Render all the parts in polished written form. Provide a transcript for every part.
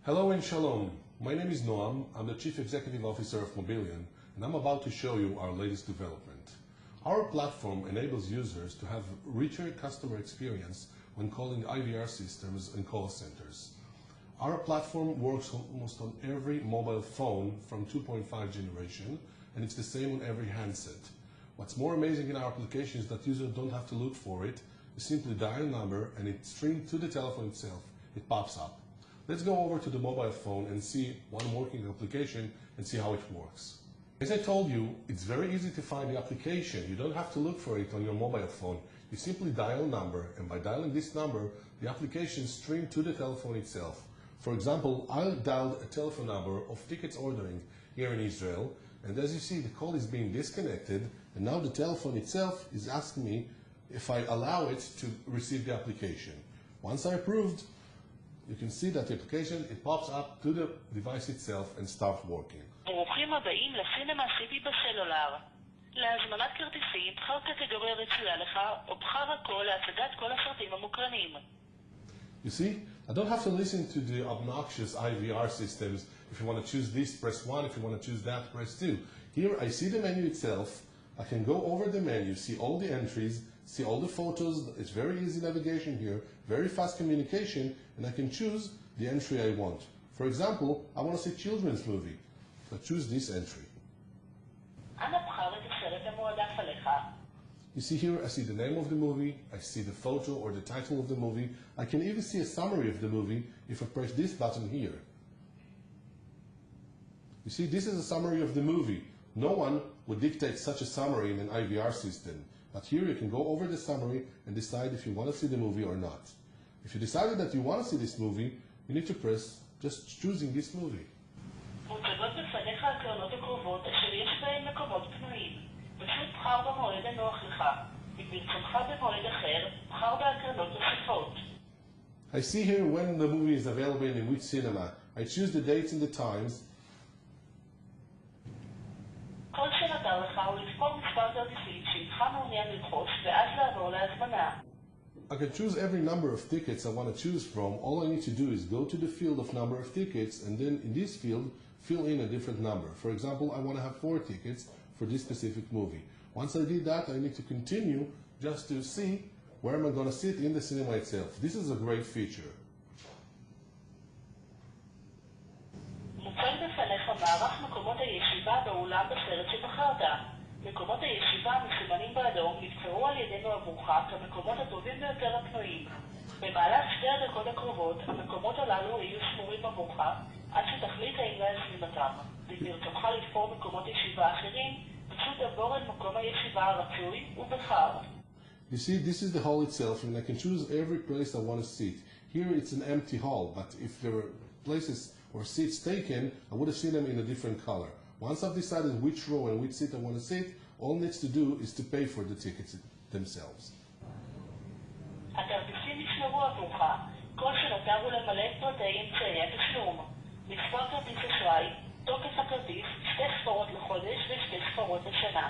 Hello and shalom. My name is Noam. I'm the Chief Executive Officer of Mobilion, and I'm about to show you our latest development. Our platform enables users to have richer customer experience when calling IVR systems and call centers. Our platform works almost on every mobile phone from 2.5 generation, and it's the same on every handset. What's more amazing in our application is that users don't have to look for it. You simply dial a number and it's streamed to the telephone itself. It pops up. Let's go over to the mobile phone and see one working application and see how it works. As I told you, it's very easy to find the application. You don't have to look for it on your mobile phone. You simply dial a number, and by dialing this number, the application is streamed to the telephone itself. For example, I dialed a telephone number of tickets ordering here in Israel, and as you see, the call is being disconnected, and now the telephone itself is asking me if I allow it to receive the application. Once I approved, you can see that the application, it pops up to the device itself and starts working. ברוכים הבאים לסינמה סיטי בסלולר. להזמנת כרטיסים, בחר קטגוריה רצויה לך, או בחר הכל להצגת כל הסרטים המוקרנים. You see, I don't have to listen to the obnoxious IVR systems. If you want to choose this, press 1. If you want to choose that, press 2. Here, I see the menu itself. I can go over the menu, see all the entries, see all the photos. It's very easy navigation here, very fast communication, and I can choose the entry I want. For example, I want to see children's movie. So I choose this entry. אנא בחר את הסרט המועדף עליך. You see here, I see the name of the movie, I see the photo or the title of the movie. I can even see a summary of the movie if I press this button here. You see, this is a summary of the movie. No one would dictate such a summary in an IVR system. But here you can go over the summary and decide if you want to see the movie or not. If you decided that you want to see this movie, you need to press just choosing this movie. מוצגות בפניך הקרנות הקרובות אשר יש בהן מקומות פנויים. פשוט בחר במועד הנוח לך. אם ברצונך במועד אחר, בחר בהקרנות נוספות. I see here when the movie is available and in which cinema. I choose the dates and the times. כל שנותר לך הוא לבחור מספר כרטיסים שאינך מעוניין לרכוש ואז לעבור להזמנה. I can choose every number of tickets I want to choose from. All I need to do is go to the field of number of tickets and then in this field fill in a different number. For example, I want to have 4 tickets for this specific movie. Once I did that, I need to continue just to see where am I going to sit in the cinema itself. This is a great feature. מוצג בפניך מערך מקומות הישיבה באולם בסרט שבחרת. מקומות הישיבה מסומנים באדום נבחרו על ידינו עבורך כמקומות הטובים ביותר הפנויים. במהלך 2 הדקות הקרובות, המקומות הללו יהיו שמורים עבורך עד שתחליט האם להזמין אותם. אם ברצונך לבחור מקומות ישיבה אחרים, פשוט עבור אל מקום הישיבה הרצוי ובחר. You see, this is the hall itself, and I can choose every place I want to sit. Here it's an empty hall, but if there were places or seats taken, I would have seen them in a different color. Once I've decided which row and which seat I want to sit, all needs to do is to pay for the tickets themselves. הכרטיסים נשמרו עבורך. כל שנותר הוא למלא את פרטי אמצעי התשלום. מספר כרטיס אשראי, תוקף הכרטיס, 2 ספרות לחודש ו2 ספרות לשנה.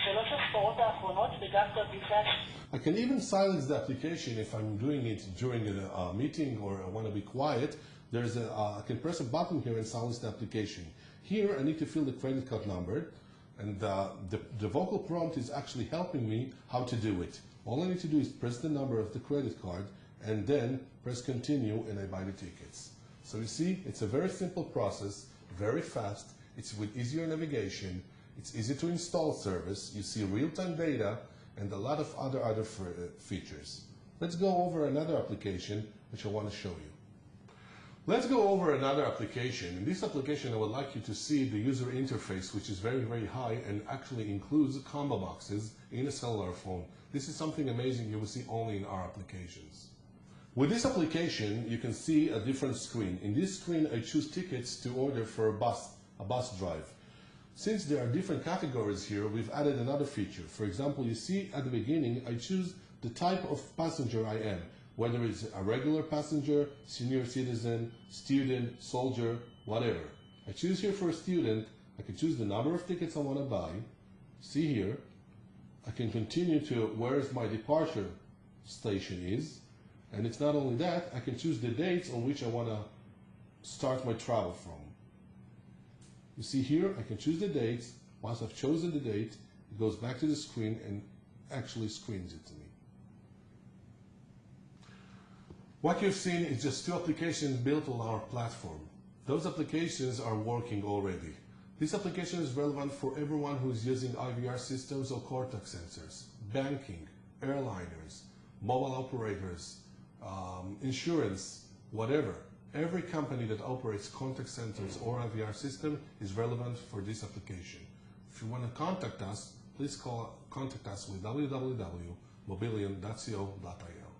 3 הספרות האחרונות בגב כרטיס האשראי. I can even silence the application if I'm doing it during a meeting or I want to be quiet. I can press a button here and silence the application. Here I need to fill the credit card number, and the vocal prompt is actually helping me how to do it. All I need to do is press the number of the credit card and then press continue and I buy the tickets. So you see, it's a very simple process, very fast, it's with easier navigation, it's easy to install service, you see real-time data and a lot of other features. Let's go over another application which I want to show you. Let's go over another application. In this application, I would like you to see the user interface, which is very, very high and actually includes combo boxes in a cellular phone. This is something amazing you will see only in our applications. With this application, you can see a different screen. In this screen, I choose tickets to order for a bus drive. Since there are different categories here, we've added another feature. For example, you see at the beginning, I choose the type of passenger I am. Whether it's a regular passenger, senior citizen, student, soldier, whatever. I choose here for a student, I can choose the number of tickets I want to buy. See here, I can continue to where my departure station is. And it's not only that, I can choose the dates on which I want to start my travel from. You see here, I can choose the date. Once I've chosen the date, it goes back to the screen and actually screens it to me. What you've seen is just two applications built on our platform. Those applications are working already. This application is relevant for everyone who is using IVR systems or contact sensors, banking, airliners, mobile operators, insurance, whatever. Every company that operates contact centers or IVR system is relevant for this application. If you want to contact us, please contact us with www.mobilion.co.il.